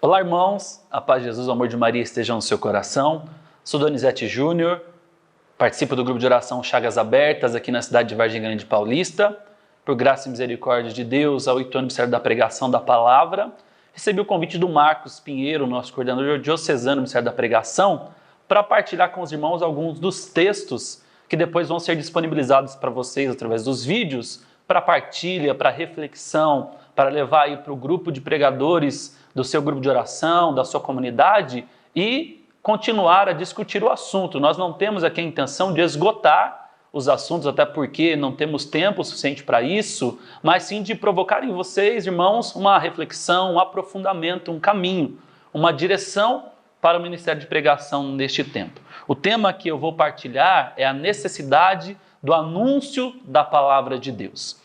Olá, irmãos, a paz de Jesus, o amor de Maria esteja no seu coração. Sou Donizete Júnior, participo do grupo de oração Chagas Abertas aqui na cidade de Vargem Grande Paulista. Por graça e misericórdia de Deus, há 8 anos Ministério da Pregação da Palavra. Recebi o convite do Marcos Pinheiro, nosso coordenador diocesano do Ministério da Pregação, para partilhar com os irmãos alguns dos textos que depois vão ser disponibilizados para vocês através dos vídeos, para partilha, para reflexão, para levar aí para o grupo de pregadores do seu grupo de oração, da sua comunidade e continuar a discutir o assunto. Nós não temos aqui a intenção de esgotar os assuntos, até porque não temos tempo suficiente para isso, mas sim de provocar em vocês, irmãos, uma reflexão, um aprofundamento, um caminho, uma direção para o Ministério de Pregação neste tempo. O tema que eu vou partilhar é a necessidade do anúncio da Palavra de Deus.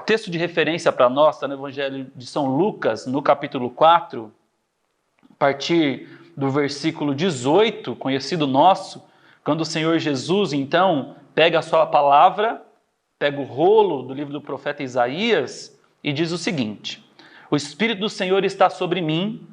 O texto de referência para nós está no Evangelho de São Lucas, no capítulo 4, a partir do versículo 18, conhecido nosso, quando o Senhor Jesus, então, pega a sua palavra, pega o rolo do livro do profeta Isaías e diz o seguinte: O Espírito do Senhor está sobre mim,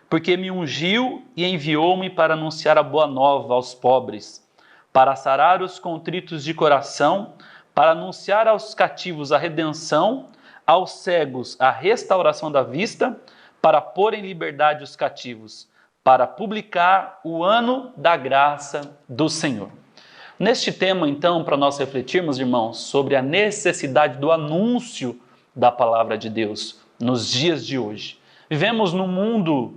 porque me ungiu e enviou-me para anunciar a boa nova aos pobres, para sarar os contritos de coração, para anunciar aos cativos a redenção, aos cegos a restauração da vista, para pôr em liberdade os cativos, para publicar o ano da graça do Senhor. Neste tema, então, para nós refletirmos, irmãos, sobre a necessidade do anúncio da palavra de Deus nos dias de hoje. Vivemos num mundo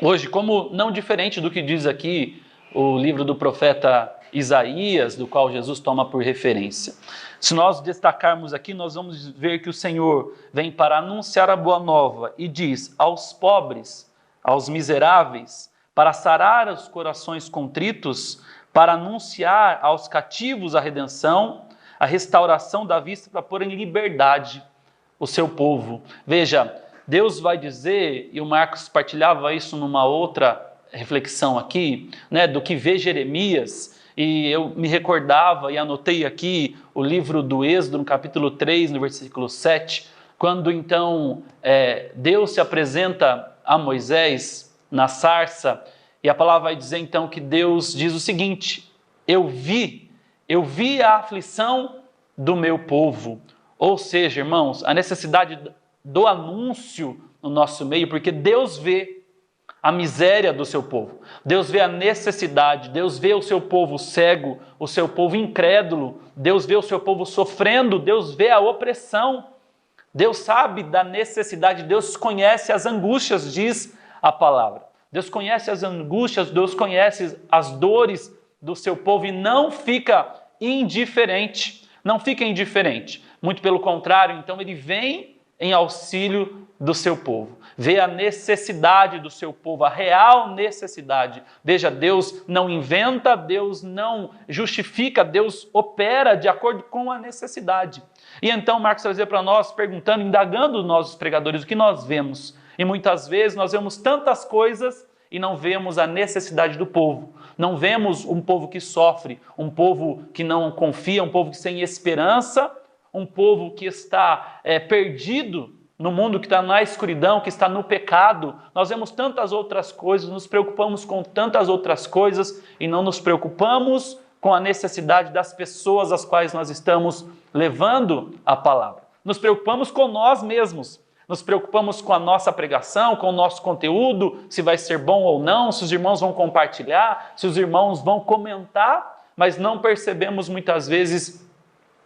hoje, como não diferente do que diz aqui o livro do profeta Isaías, do qual Jesus toma por referência. Se nós destacarmos aqui, nós vamos ver que o Senhor vem para anunciar a boa nova e diz aos pobres, aos miseráveis, para sarar os corações contritos, para anunciar aos cativos a redenção, a restauração da vista, para pôr em liberdade o seu povo. Veja, Deus vai dizer, e o Marcos partilhava isso numa outra reflexão aqui, do que vê Jeremias, e eu me recordava e anotei aqui o livro do Êxodo, no capítulo 3, no versículo 7, quando então Deus se apresenta a Moisés na sarça, e a palavra vai dizer então que Deus diz o seguinte: eu vi a aflição do meu povo. Ou seja, irmãos, a necessidade do anúncio no nosso meio, porque Deus vê a miséria do seu povo, Deus vê a necessidade, Deus vê o seu povo cego, o seu povo incrédulo, Deus vê o seu povo sofrendo, Deus vê a opressão, Deus sabe da necessidade, Deus conhece as angústias, diz a palavra. Deus conhece as angústias, Deus conhece as dores do seu povo e não fica indiferente, muito pelo contrário, então ele vem em auxílio do seu povo, vê a necessidade do seu povo, a real necessidade. Veja, Deus não inventa, Deus não justifica, Deus opera de acordo com a necessidade. E então Marcos trazia para nós, perguntando, indagando nós os pregadores, o que nós vemos. E muitas vezes nós vemos tantas coisas e não vemos a necessidade do povo. Não vemos um povo que sofre, um povo que não confia, um povo que sem esperança, um povo que está perdido no mundo, que está na escuridão, que está no pecado. Nós vemos tantas outras coisas, nos preocupamos com tantas outras coisas e não nos preocupamos com a necessidade das pessoas às quais nós estamos levando a palavra. Nos preocupamos com nós mesmos, nos preocupamos com a nossa pregação, com o nosso conteúdo, se vai ser bom ou não, se os irmãos vão compartilhar, se os irmãos vão comentar, mas não percebemos muitas vezes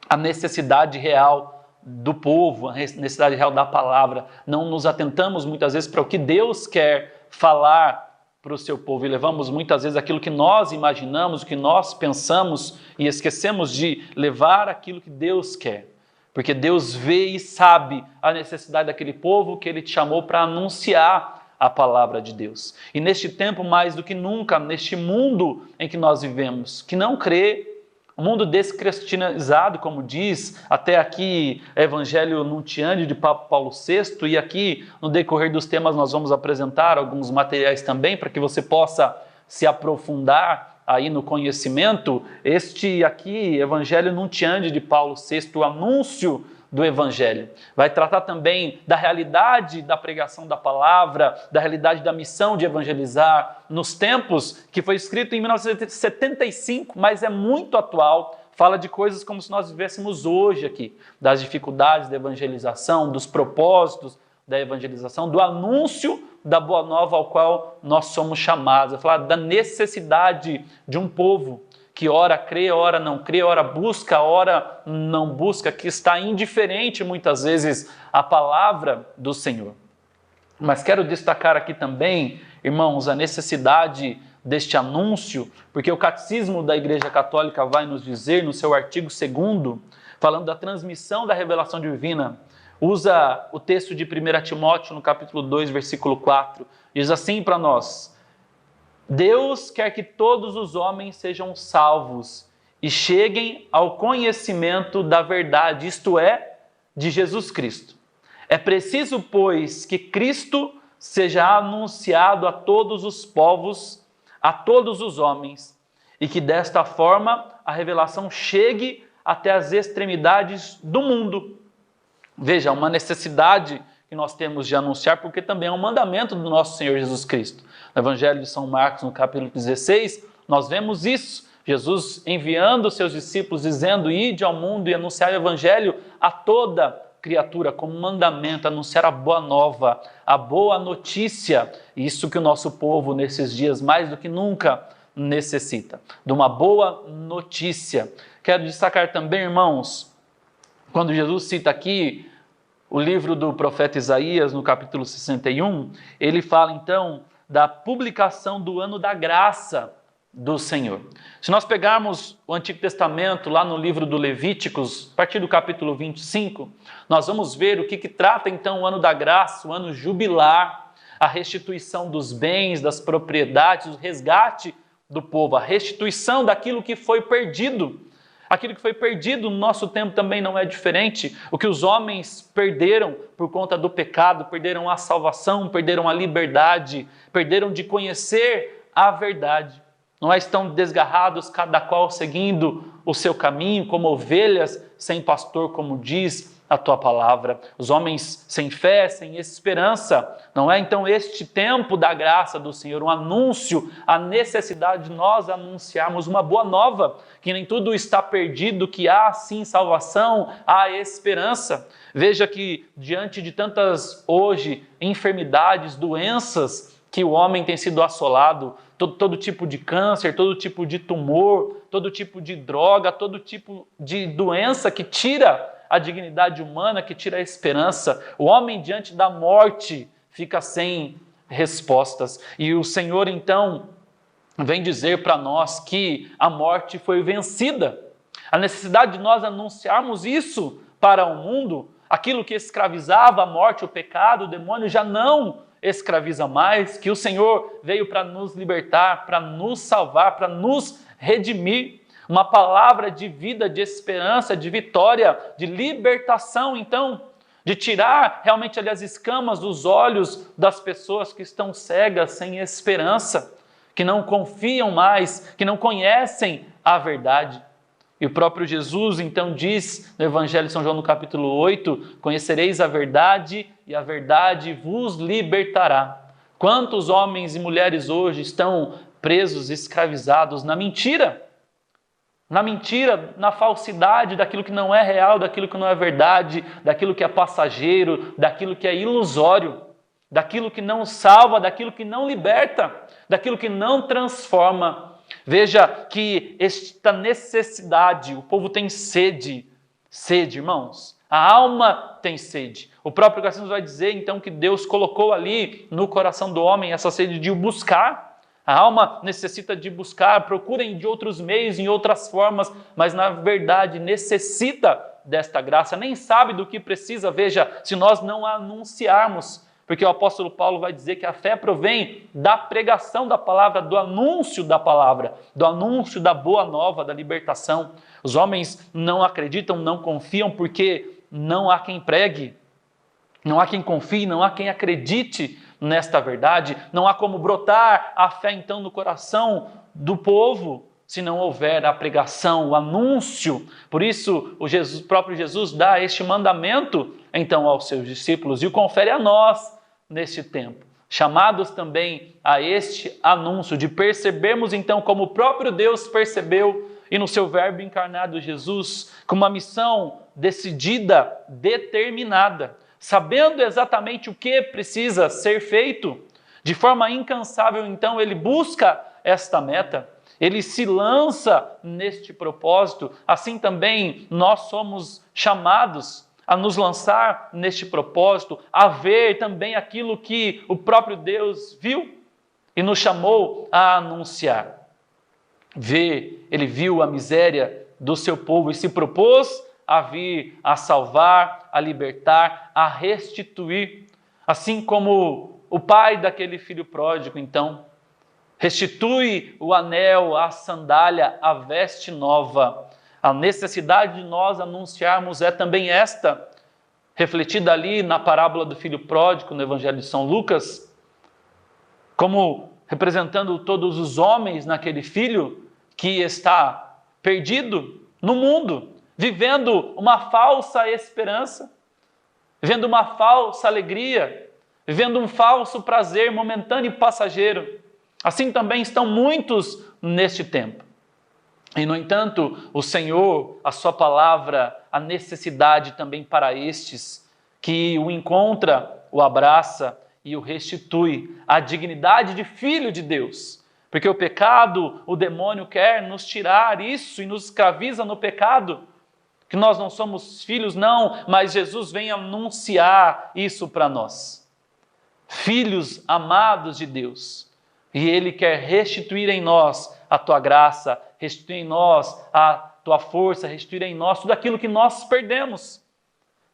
a necessidade real do povo, a necessidade real da palavra. Não nos atentamos muitas vezes para o que Deus quer falar para o seu povo e levamos muitas vezes aquilo que nós imaginamos, o que nós pensamos e esquecemos de levar aquilo que Deus quer. Porque Deus vê e sabe a necessidade daquele povo que Ele te chamou para anunciar a palavra de Deus. E neste tempo, mais do que nunca, neste mundo em que nós vivemos, que não crê, um mundo descristianizado, como diz, até aqui, Evangelho Nuntiandi de Papa Paulo VI, e aqui, no decorrer dos temas, nós vamos apresentar alguns materiais também, para que você possa se aprofundar aí no conhecimento. Este aqui, Evangelho Nuntiandi de Paulo VI, o anúncio do Evangelho. Vai tratar também da realidade da pregação da palavra, da realidade da missão de evangelizar nos tempos que foi escrito em 1975, mas é muito atual. Fala de coisas como se nós vivêssemos hoje aqui, das dificuldades da evangelização, dos propósitos da evangelização, do anúncio da boa nova ao qual nós somos chamados. Vai falar da necessidade de um povo que ora crê, ora não crê, ora busca, ora não busca, que está indiferente muitas vezes à palavra do Senhor. Mas quero destacar aqui também, irmãos, a necessidade deste anúncio, porque o Catecismo da Igreja Católica vai nos dizer, no seu artigo 2º, falando da transmissão da revelação divina, usa o texto de 1 Timóteo, no capítulo 2, versículo 4, diz assim para nós: Deus quer que todos os homens sejam salvos e cheguem ao conhecimento da verdade, isto é, de Jesus Cristo. É preciso, pois, que Cristo seja anunciado a todos os povos, a todos os homens, e que desta forma a revelação chegue até as extremidades do mundo. Veja, uma necessidade que nós temos de anunciar, porque também é um mandamento do nosso Senhor Jesus Cristo. No Evangelho de São Marcos, no capítulo 16, nós vemos isso. Jesus enviando os seus discípulos, dizendo: ide ao mundo e anunciar o Evangelho a toda criatura, como mandamento, anunciar a boa nova, a boa notícia. Isso que o nosso povo, nesses dias, mais do que nunca, necessita, de uma boa notícia. Quero destacar também, irmãos, quando Jesus cita aqui o livro do profeta Isaías, no capítulo 61, ele fala então da publicação do ano da graça do Senhor. Se nós pegarmos o Antigo Testamento, lá no livro do Levíticos, a partir do capítulo 25, nós vamos ver o que trata então o ano da graça, o ano jubilar, a restituição dos bens, das propriedades, o resgate do povo, a restituição daquilo que foi perdido. Aquilo que foi perdido no nosso tempo também não é diferente. O que os homens perderam por conta do pecado, perderam a salvação, perderam a liberdade, perderam de conhecer a verdade. Não é? Estão desgarrados, cada qual seguindo o seu caminho, como ovelhas sem pastor, como diz a tua palavra. Os homens sem fé, sem esperança. Não é? Então este tempo da graça do Senhor, um anúncio, a necessidade de nós anunciarmos uma boa nova, que nem tudo está perdido, que há sim salvação, há esperança. Veja que diante de tantas hoje enfermidades, doenças que o homem tem sido assolado, todo tipo de câncer, todo tipo de tumor, todo tipo de droga, todo tipo de doença que tira a dignidade humana, que tira a esperança. O homem diante da morte fica sem respostas. E o Senhor então vem dizer para nós que a morte foi vencida. A necessidade de nós anunciarmos isso para o mundo, aquilo que escravizava a morte, o pecado, o demônio, já não escraviza mais, que o Senhor veio para nos libertar, para nos salvar, para nos redimir. Uma palavra de vida, de esperança, de vitória, de libertação, então, de tirar realmente ali as escamas dos olhos das pessoas que estão cegas, sem esperança, que não confiam mais, que não conhecem a verdade. E o próprio Jesus então diz no Evangelho de São João no capítulo 8, conhecereis a verdade e a verdade vos libertará. Quantos homens e mulheres hoje estão presos, escravizados na mentira? Na mentira, na falsidade daquilo que não é real, daquilo que não é verdade, daquilo que é passageiro, daquilo que é ilusório, daquilo que não salva, daquilo que não liberta, daquilo que não transforma. Veja que esta necessidade, o povo tem sede, irmãos, a alma tem sede. O próprio Catecismo vai dizer então que Deus colocou ali no coração do homem essa sede de o buscar. A alma necessita de buscar, procurem de outros meios, em outras formas, mas na verdade necessita desta graça, nem sabe do que precisa, veja, se nós não anunciarmos. Porque o apóstolo Paulo vai dizer que a fé provém da pregação da palavra, do anúncio da palavra, do anúncio da boa nova, da libertação. Os homens não acreditam, não confiam, porque não há quem pregue, não há quem confie, não há quem acredite nesta verdade. Não há como brotar a fé então no coração do povo, se não houver a pregação, o anúncio. Por isso, o próprio Jesus dá este mandamento, então, aos seus discípulos e o confere a nós neste tempo. Chamados também a este anúncio, de percebermos, então, como o próprio Deus percebeu e no seu verbo encarnado Jesus, com uma missão decidida, determinada, sabendo exatamente o que precisa ser feito, de forma incansável, então, ele busca esta meta, ele se lança neste propósito. Assim também nós somos chamados a nos lançar neste propósito, a ver também aquilo que o próprio Deus viu e nos chamou a anunciar. Ele viu a miséria do seu povo e se propôs a vir a salvar, a libertar, a restituir, assim como o pai daquele filho pródigo, então, restitui o anel, a sandália, a veste nova. A necessidade de nós anunciarmos é também esta, refletida ali na parábola do filho pródigo, no Evangelho de São Lucas, como representando todos os homens naquele filho que está perdido no mundo, vivendo uma falsa esperança, vivendo uma falsa alegria, vivendo um falso prazer momentâneo e passageiro. Assim também estão muitos neste tempo. E, no entanto, o Senhor, a sua palavra, a necessidade também para estes, que o encontra, o abraça e o restitui à dignidade de filho de Deus. Porque o pecado, o demônio quer nos tirar isso e nos escraviza no pecado, que nós não somos filhos, não, mas Jesus vem anunciar isso para nós. Filhos amados de Deus. E Ele quer restituir em nós a tua graça, restituir em nós a tua força, restituir em nós tudo aquilo que nós perdemos.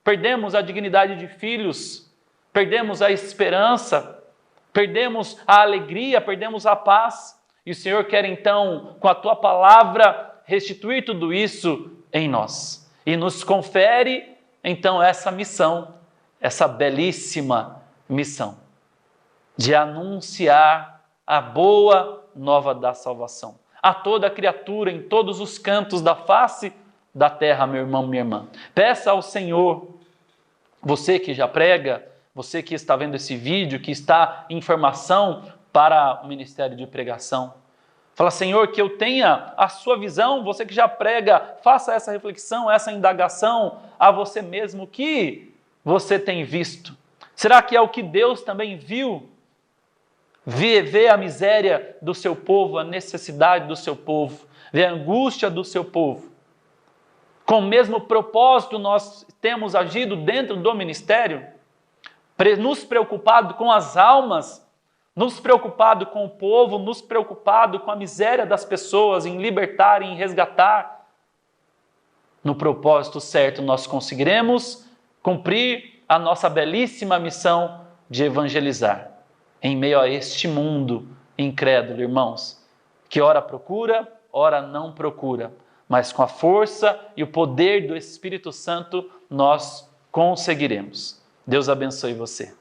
Perdemos a dignidade de filhos, perdemos a esperança, perdemos a alegria, perdemos a paz. E o Senhor quer então, com a tua palavra, restituir tudo isso em nós. E nos confere então essa missão, essa belíssima missão de anunciar a boa nova da salvação a toda criatura em todos os cantos da face da terra, meu irmão, minha irmã. Peça ao Senhor, você que já prega, você que está vendo esse vídeo, que está em formação para o ministério de pregação, fala: Senhor, que eu tenha a sua visão. Você que já prega, faça essa reflexão, essa indagação a você mesmo. O que você tem visto? Será que é o que Deus também viu? Vê a miséria do seu povo, a necessidade do seu povo, vê a angústia do seu povo. Com o mesmo propósito nós temos agido dentro do ministério, nos preocupado com as almas, nos preocupado com o povo, nos preocupado com a miséria das pessoas, em libertar, em resgatar. No propósito certo nós conseguiremos cumprir a nossa belíssima missão de evangelizar em meio a este mundo incrédulo, irmãos, que ora procura, ora não procura, mas com a força e o poder do Espírito Santo nós conseguiremos. Deus abençoe você.